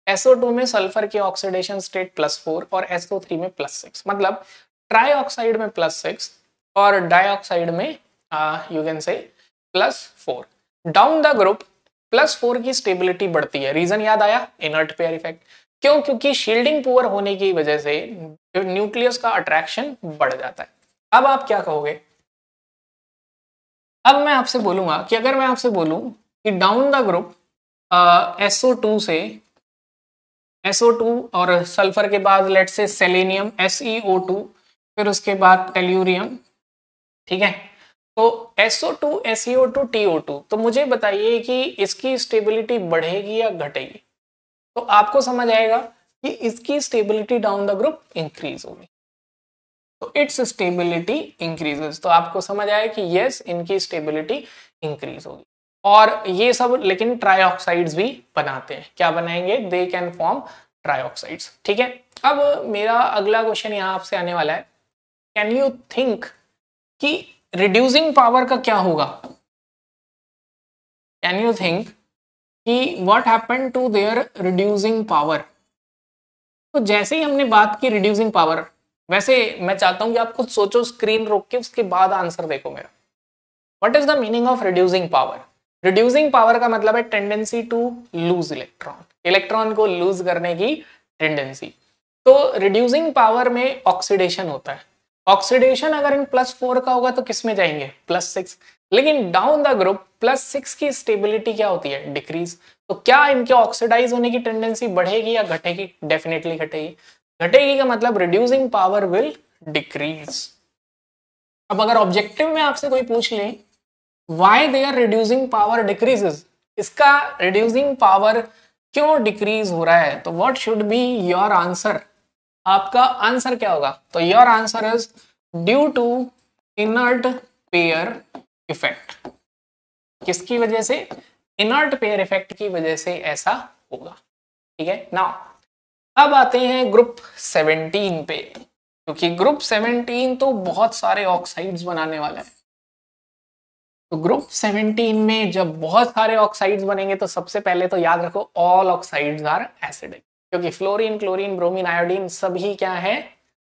SO2 में सल्फर की ऑक्सीडेशन स्टेट +4 और SO3 में +6, मतलब ट्राइऑक्साइड में +6 और डाइऑक्साइड में यू कैन से +4। डाउन द ग्रुप +4 की स्टेबिलिटी बढ़ती है। रीजन याद आया, इनर्ट पेयर इफेक्ट। क्यों? क्योंकि शील्डिंग पुअर होने की वजह से न्यूक्लियस का अट्रैक्शन बढ़ जाता है। अब आप क्या कहोगे? अब मैं आपसे बोलूंगा कि अगर मैं आपसे बोलूं कि डाउन द ग्रुप SO2 से SO2 और सल्फर के बाद लेट्स से सेलेनियम SeO2, फिर उसके बाद टेल्यूरियम, ठीक है, तो SO2 SeO2 TO2, तो मुझे बताइए कि इसकी स्टेबिलिटी बढ़ेगी या घटेगी? तो आपको समझ आएगा कि इसकी stability down the group increase होगी, तो इट्स स्टेबिलिटी इंक्रीजेस। तो आपको समझ आया कि यस, इनकी स्टेबिलिटी इंक्रीज होगी। और ये सब लेकिन ट्राइऑक्साइड्स भी बनाते हैं। क्या बनाएंगे? दे कैन फॉर्म ट्राइऑक्साइड्स, ठीक है। अब मेरा अगला क्वेश्चन यहाँ आपसे आने वाला है, कैन यू थिंक कि रिड्यूसिंग पावर का क्या होगा? कैन यू थिंक कि what happened to their reducing power? तो जैसे ही हमने बात की रिड्यूसिंग पावर, वैसे मैं चाहता हूं कि आप खुद सोचो, स्क्रीन रोक के, उसके बाद आंसर देखो मेरा। What is the meaning of reducing power? Reducing power का मतलब है tendency to lose electron, electron को लूज करने की टेंडेंसी। तो रिड्यूसिंग पावर में ऑक्सीडेशन होता है। ऑक्सीडेशन अगर इन +4 का होगा तो किस में जाएंगे? +6। लेकिन डाउन द ग्रुप +6 की स्टेबिलिटी क्या होती है? डिक्रीज। तो क्या इनके ऑक्सीडाइज होने की टेंडेंसी बढ़ेगी या घटेगी? डेफिनेटली घटेगी। घटेगी का मतलब रिड्यूसिंग पावर विल डिक्रीज। अब अगर ऑब्जेक्टिव में आपसे कोई पूछ ले why their reducing power decreases, इसका रिड्यूसिंग पावर क्यों डिक्रीज हो रहा है, तो what should be your answer? आपका आंसर क्या होगा? तो your answer is due to inert pair effect. किसकी वजह से? इनर्ट पेयर इफेक्ट की वजह से ऐसा होगा, ठीक है। नाउ अब आते हैं ग्रुप 17 पे, क्योंकि ग्रुप 17 तो बहुत सारे ऑक्साइड्स बनाने वाला है। तो ग्रुप 17 में जब बहुत सारे ऑक्साइड्स बनेंगे तो सबसे पहले तो याद रखो ऑल ऑक्साइड्स आर एसिडिक, क्योंकि फ्लोरीन, क्लोरीन, ब्रोमीन, आयोडीन सभी क्या है?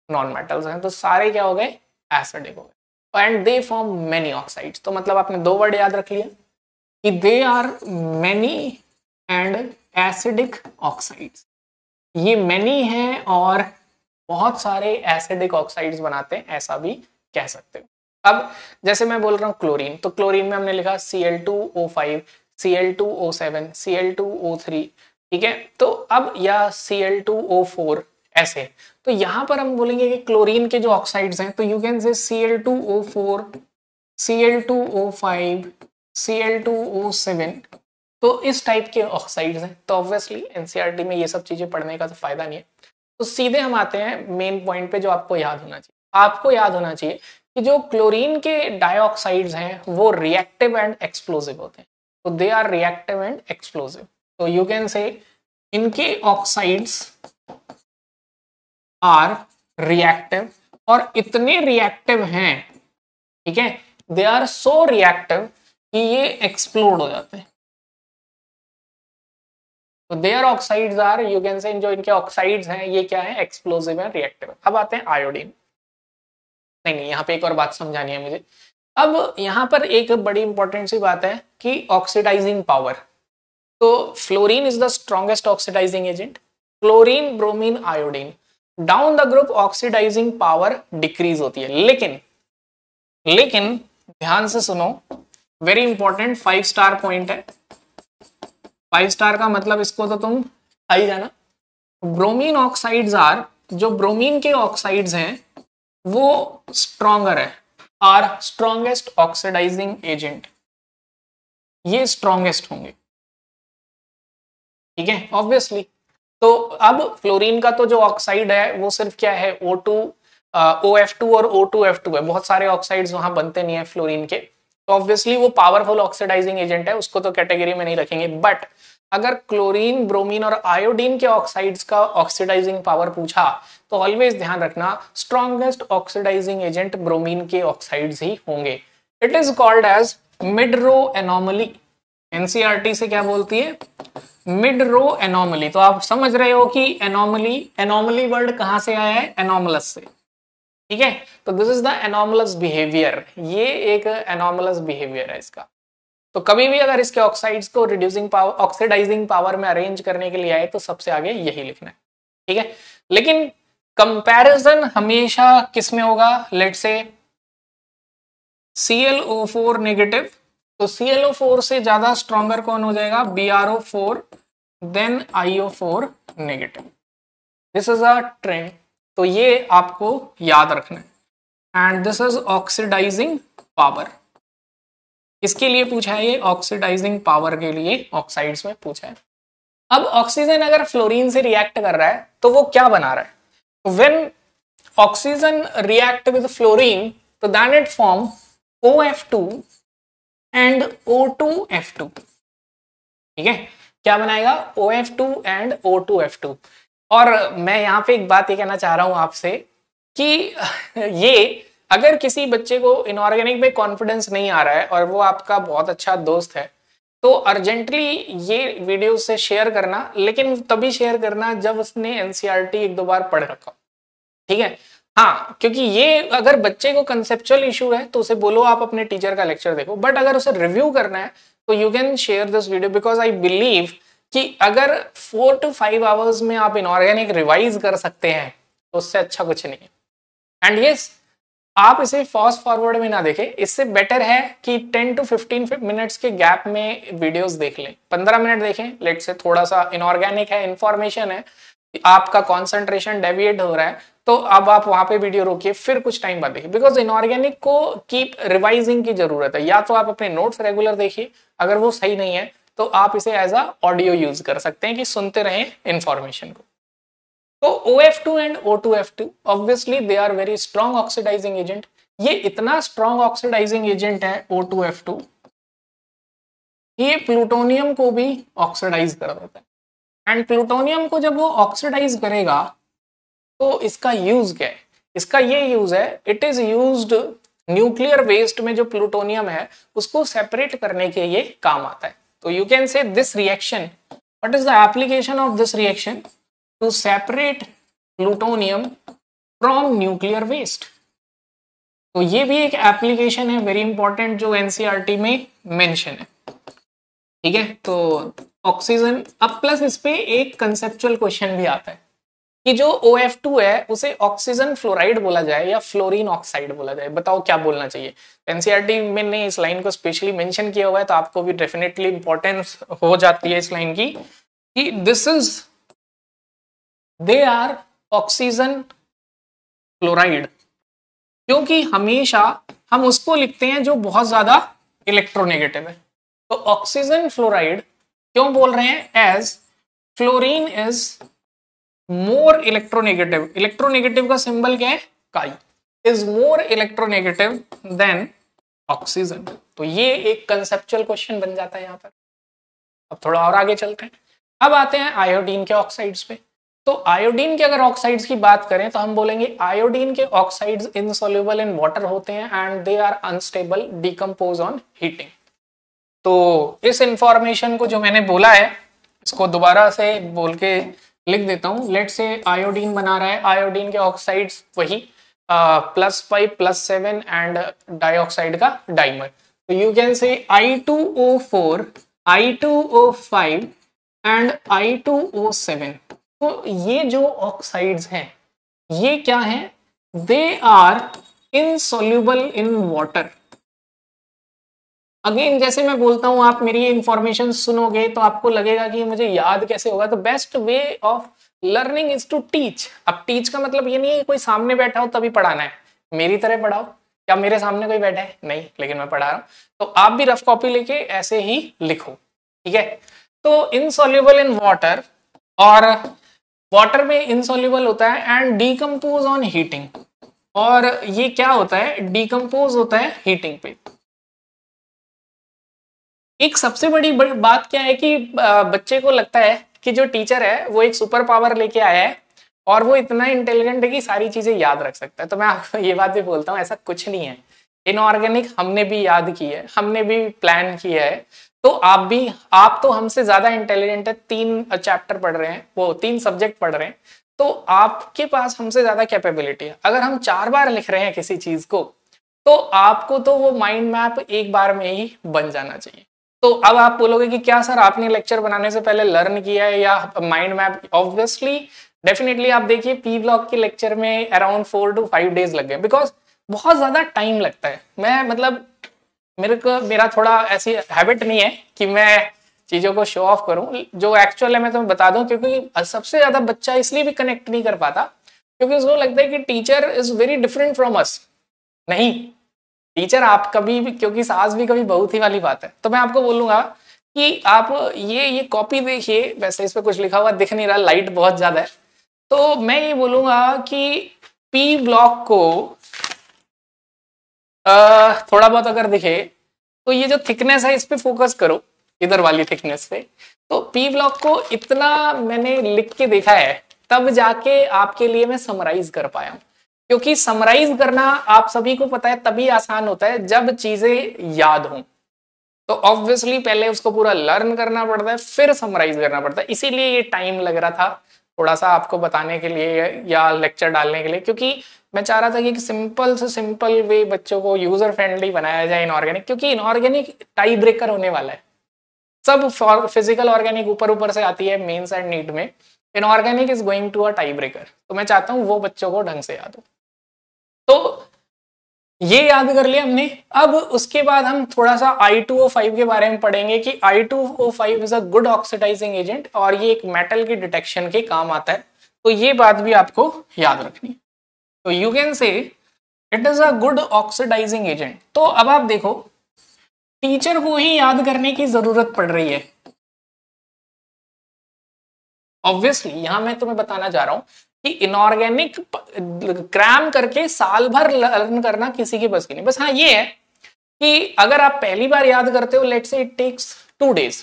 नॉन मेटल्स हैं, तो सारे क्या हो गए? एसिडिक हो गए। And they form many oxides. तो मतलब आपने दो वर्ड याद रख लिया कि they are many and acidic oxides. ये मेनी है और बहुत सारे एसिडिक ऑक्साइड्स बनाते हैं, ऐसा भी कह सकते हो। अब जैसे मैं बोल रहा हूँ क्लोरीन, तो क्लोरीन में हमने लिखा Cl2O5, Cl2O7, Cl2O3, ठीक है। तो अब या Cl2O4, ऐसे। तो यहां पर हम बोलेंगे कि क्लोरीन के जो ऑक्साइड्स हैं, तो यू कैन से Cl2O4, Cl2O5, Cl2O7, तो इस टाइप के ऑक्साइड्स हैं। तो ऑब्वियसली एनसीईआरटी में ये सब चीजें पढ़ने का तो फायदा नहीं है। तो सीधे हम आते हैं मेन पॉइंट पे जो आपको याद होना चाहिए। आपको याद होना चाहिए कि जो क्लोरीन के डाइऑक्साइड्स हैं वो रिएक्टिव एंड एक्सप्लोसिव होते हैं। तो they are reactive and explosive. तो यू कैन से इनके ऑक्साइड्स आर रिएक्टिव, और इतने रिएक्टिव हैं, ठीक है, दे आर सो रिएक्टिव कि ये एक्सप्लोड हो जाते हैं। तो their oxides are, you can say, जो इनके ऑक्साइड्स हैं ये क्या है, एक्सप्लोसिव है, रिएक्टिव है। अब आते हैं आयोडीन। नहीं, यहाँ पे एक और बात समझानी है मुझे। अब यहाँ पर एक बड़ी इंपॉर्टेंट सी बात है कि ऑक्सीडाइजिंग पावर। तो fluorine is the strongest oxidising agent, chlorine, bromine, iodine. Down the group oxidising power decrease होती है, लेकिन ध्यान से सुनो, वेरी इंपॉर्टेंट 5 स्टार पॉइंट है। 5 स्टार का मतलब इसको तो तुम आ ही जाना। ब्रोमीन ऑक्साइड्स आर, जो ब्रोमीन के ऑक्साइड्स हैं वो स्ट्रॉन्गर है, आर स्ट्रॉन्गेस्ट ऑक्सीडाइजिंग एजेंट, ये स्ट्रॉन्गेस्ट होंगे, ठीक है, ऑब्वियसली। तो अब फ्लोरीन का तो जो ऑक्साइड है वो सिर्फ क्या है, O2, OF2 और O2F2 है। बहुत सारे ऑक्साइड्स वहां बनते नहीं है फ्लोरीन के, तो ऑब्वियसली वो पावरफुल ऑक्सीडाइजिंग एजेंट है, उसको तो कैटेगरी में नहीं रखेंगे। बट अगर क्लोरीन, ब्रोमीन और आयोडीन के ऑक्साइड्स का ऑक्सीडाइजिंग पावर पूछा तो ऑलवेज ध्यान रखना स्ट्रॉन्गेस्ट ऑक्सीडाइजिंग एजेंट ब्रोमीन के ऑक्साइड्स ही होंगे। It is called as mid row anomaly. NCERT से क्या बोलती है, मिड रो एनोमली। तो आप समझ रहे हो कि एनोमली वर्ड कहां से आया है, एनोमलस से, ठीक है। तो this is the anomalous behaviour, ये एक एनोमलस बिहेवियर है इसका। तो कभी भी अगर इसके ऑक्साइड्स को रिड्यूसिंग पावर, ऑक्सीडाइजिंग पावर में अरेंज करने के लिए आए तो सबसे आगे यही लिखना है, ठीक है। लेकिन कंपैरिजन हमेशा किस में होगा, लेट्स से ClO4 नेगेटिव, तो ClO4 से ज्यादा स्ट्रॉन्गर कौन हो जाएगा, BrO4 then IO4 negative. This is a trend, तो ये आपको याद रखना है। And this is oxidising power, इसके लिए पूछा है ये, ऑक्सीडाइजिंग पावर के लिए ऑक्साइड्स में पूछा है। अब ऑक्सीजन अगर फ्लोरीन से रिएक्ट कर रहा है तो वो क्या बना रहा है, when oxygen react with fluorine तो then it form OF2 and O2F2, ठीक है। क्या बनाएगा, OF2 एंड O2F2। और मैं यहाँ पे एक बात ये कहना चाह रहा हूं आपसे कि ये अगर किसी बच्चे को इनऑर्गेनिक में कॉन्फिडेंस नहीं आ रहा है और वो आपका बहुत अच्छा दोस्त है तो अर्जेंटली ये वीडियो से शेयर करना, लेकिन तभी शेयर करना जब उसने एनसीईआरटी 1-2 बार पढ़ रखा, ठीक है। हाँ, क्योंकि ये अगर बच्चे को कंसेप्चुअल इशू है तो उसे बोलो आप अपने टीचर का लेक्चर देखो, बट अगर उसे रिव्यू करना है तो you can share this video, because I believe कि अगर 4 to 5 आवर्स में आप इनऑर्गेनिक रिवाइज कर सकते हैं तो उससे अच्छा कुछ नहीं है। एंड यस, आप इसे फास्ट फॉरवर्ड में ना देखें, इससे बेटर है कि 10 to 15 मिनट्स के गैप में वीडियोस देख लें। 15 मिनट देखें, लेट से थोड़ा सा इनऑर्गेनिक है, इंफॉर्मेशन है, आपका कॉन्सेंट्रेशन डेविएट हो रहा है, तो अब आप वहां पे वीडियो रोकिए, फिर कुछ टाइम बाद देखिए, बिकॉज इनऑर्गेनिक को कीप रिवाइजिंग की जरूरत है। या तो आप अपने नोट्स रेगुलर देखिए, अगर वो सही नहीं है तो आप इसे एज अ ऑडियो यूज कर सकते हैं कि सुनते रहें इंफॉर्मेशन को। तो OF2 and O2F2 obviously they are very strong oxidising agent. ये इतना स्ट्रॉन्ग ऑक्सीडाइजिंग एजेंट है O2F2, ये प्लूटोनियम को भी ऑक्सीडाइज कर देता है। एंड प्लूटोनियम को जब वो ऑक्सीडाइज करेगा तो इसका यूज क्या है, इसका ये यूज है, it is used nuclear waste में जो प्लूटोनियम है उसको सेपरेट करने के ये काम आता है। तो you can say this reaction, what is the application of this reaction, to separate plutonium from nuclear waste. तो ये भी एक एप्लीकेशन है वेरी इंपॉर्टेंट जो एनसीईआरटी में मेंशन है, ठीक है। तो ऑक्सीजन, अब प्लस इस पे एक कंसेप्चुअल क्वेश्चन भी आता है कि जो OF2 है उसे ऑक्सीजन फ्लोराइड बोला जाए या फ्लोरीन ऑक्साइड बोला जाए, बताओ क्या बोलना चाहिए। एनसीईआरटी में ने इस लाइन को स्पेशली मेंशन किया हुआ है, तो आपको भी डेफिनेटली इंपॉर्टेंस हो जाती है इस लाइन की कि this is, they are oxygen fluoride, क्योंकि हमेशा हम उसको लिखते हैं जो बहुत ज्यादा इलेक्ट्रोनेगेटिव है। तो ऑक्सीजन फ्लोराइड क्यों बोल रहे हैं? As fluorine is more electronegative. Electronegative का सिंबल क्या है? Chi. Is more electronegative than oxygen. तो ये एक कंसेप्चुअल क्वेश्चन बन जाता है यहाँ पर। अब थोड़ा और आगे चलते हैं। अब आते हैं आयोडीन के ऑक्साइड्स पे। तो आयोडीन के अगर ऑक्साइड्स की बात करें तो हम बोलेंगे आयोडीन के ऑक्साइड्स इनसॉल्युबल इन वाटर होते हैं and they are unstable, decompose on heating. तो इस इंफॉर्मेशन को जो मैंने बोला है इसको दोबारा से बोल के लिख देता हूं। लेट से आयोडीन बना रहा है, आयोडीन के ऑक्साइड्स वही +5 +7 एंड डाइऑक्साइड का डाइमर। तो यू कैन से I2O4, I2O5 एंड I2O7। तो ये जो ऑक्साइड्स हैं ये क्या हैं? They are insoluble in water. Again जैसे मैं बोलता हूं, आप मेरी इंफॉर्मेशन सुनोगे तो आपको लगेगा कि मुझे याद कैसे होगा। तो best way of learning is to teach. अब टीच का मतलब ये नहीं है कि कोई सामने बैठा हो तभी पढ़ाना है, मेरी तरह पढ़ाओ। क्या मेरे सामने कोई बैठा है? नहीं, लेकिन मैं पढ़ा रहा हूं। तो आप भी रफ कॉपी लेके ऐसे ही लिखो, ठीक है। तो इनसॉल्युबल इन वाटर, और वाटर में इनसॉल्युबल होता है एंड डीकम्पोज ऑन हीटिंग। और ये क्या होता है? डीकम्पोज होता है हीटिंग पे। एक सबसे बड़ी बात क्या है कि बच्चे को लगता है कि जो टीचर है वो एक सुपर पावर लेके आया है और वो इतना इंटेलिजेंट है कि सारी चीजें याद रख सकता है। तो मैं आपको ये बात भी बोलता हूँ, ऐसा कुछ नहीं है। इनऑर्गेनिक हमने भी याद की है, हमने भी प्लान किया है। तो आप तो हमसे ज्यादा इंटेलिजेंट है, 3 चैप्टर पढ़ रहे हैं, वो 3 सब्जेक्ट पढ़ रहे हैं, तो आपके पास हमसे ज्यादा कैपेबिलिटी है। अगर हम 4 बार लिख रहे हैं किसी चीज को तो आपको तो वो माइंड मैप एक बार में ही बन जाना चाहिए। तो अब आप बोलोगे कि क्या सर आपने लेक्चर बनाने से पहले लर्न किया है या माइंड मैप? ऑब्वियसली डेफिनेटली आप देखिए पी ब्लॉक के लेक्चर में अराउंड 4 to 5 डेज लग गए, बिकॉज बहुत ज्यादा टाइम लगता है। मैं मतलब मेरा थोड़ा ऐसी हैबिट नहीं है कि मैं चीजों को शो ऑफ करूं, जो एक्चुअल है मैं तुम्हें बता दूं। क्योंकि सबसे ज्यादा बच्चा इसलिए भी कनेक्ट नहीं कर पाता क्योंकि उसको लगता है कि teacher is very different from us. नहीं, टीचर आप कभी भी, क्योंकि सास भी कभी बहू थी वाली बात है। तो मैं आपको बोलूंगा कि आप ये कॉपी देखिए, वैसे इस पे कुछ लिखा हुआ दिख नहीं रहा, लाइट बहुत ज्यादा है। तो मैं ये बोलूंगा कि पी ब्लॉक को थोड़ा बहुत अगर दिखे तो ये जो थिकनेस है इस पे फोकस करो, इधर वाली थिकनेस पे। तो पी ब्लॉक को इतना मैंने लिख के देखा है तब जाके आपके लिए मैं समराइज कर पाया हूं। क्योंकि समराइज करना आप सभी को पता है तभी आसान होता है जब चीजें याद हों। तो ऑब्वियसली पहले उसको पूरा लर्न करना पड़ता है फिर समराइज करना पड़ता है। इसीलिए ये टाइम लग रहा था थोड़ा सा आपको बताने के लिए या लेक्चर डालने के लिए, क्योंकि मैं चाह रहा था कि सिंपल से सिंपल वे बच्चों को यूजर फ्रेंडली बनाया जाए इनऑर्गेनिक। क्योंकि इनऑर्गेनिक टाई ब्रेकर होने वाला है। सब फिजिकल ऑर्गेनिक ऊपर ऊपर से आती है मेंस एंड नीट में, inorganic is going to a tie breaker. तो मैं चाहता हूँ वो बच्चों को ढंग से याद हो। तो ये याद कर लिया हमने। अब उसके बाद हम थोड़ा सा I2O5 के बारे में पढ़ेंगे कि I2O5 is a good oxidising agent और ये एक मेटल की डिटेक्शन के काम आता है। तो ये बात भी आपको याद रखनी है। तो you can say it is a good oxidising agent. तो अब आप देखो टीचर को ही याद करने की जरूरत पड़ रही है। ऑब्वियसली यहां मैं तुम्हें बताना चाह रहा हूं कि इनऑर्गेनिक क्रैम करके साल भर लर्न करना किसी के बस की नहीं। बस हाँ ये है कि अगर आप पहली बार याद करते हो, let's say it takes 2 days,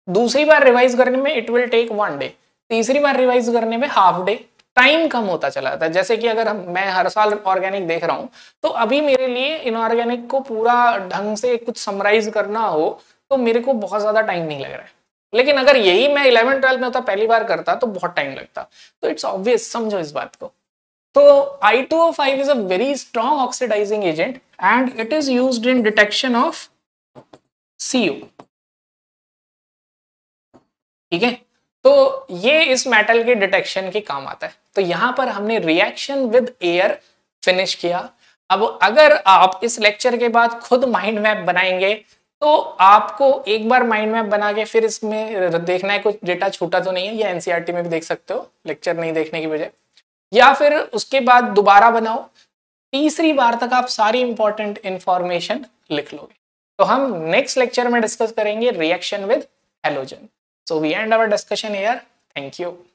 दूसरी बार रिवाइज करने में इट विल टेक 1 day, तीसरी बार रिवाइज करने में हाफ डे, टाइम कम होता चला जाता है। जैसे कि अगर मैं हर साल ऑर्गेनिक देख रहा हूं तो अभी मेरे लिए इनऑर्गेनिक को पूरा ढंग से कुछ समराइज करना हो तो मेरे को बहुत ज्यादा टाइम नहीं लग रहा है। लेकिन अगर यही मैं 11th-12th में होता, पहली बार करता, तो बहुत टाइम लगता। तो इट्स ऑब्वियस, समझो इस बात को। तो I2O5 is a very strong oxidizing agent and it is used in detection of CO। ठीक है, तो ये इस मेटल के डिटेक्शन के काम आता है। तो यहां पर हमने रिएक्शन विद एयर फिनिश किया। अब अगर आप इस लेक्चर के बाद खुद माइंड मैप बनाएंगे तो आपको एक बार माइंड मैप बना के फिर इसमें देखना है कुछ डेटा छूटा तो नहीं है। या एनसीईआरटी में भी देख सकते हो, लेक्चर नहीं देखने की वजह। या फिर उसके बाद दोबारा बनाओ, तीसरी बार तक आप सारी इंपॉर्टेंट इंफॉर्मेशन लिख लोगे। तो हम नेक्स्ट लेक्चर में डिस्कस करेंगे reaction with halogen. So we end our discussion here. Thank you.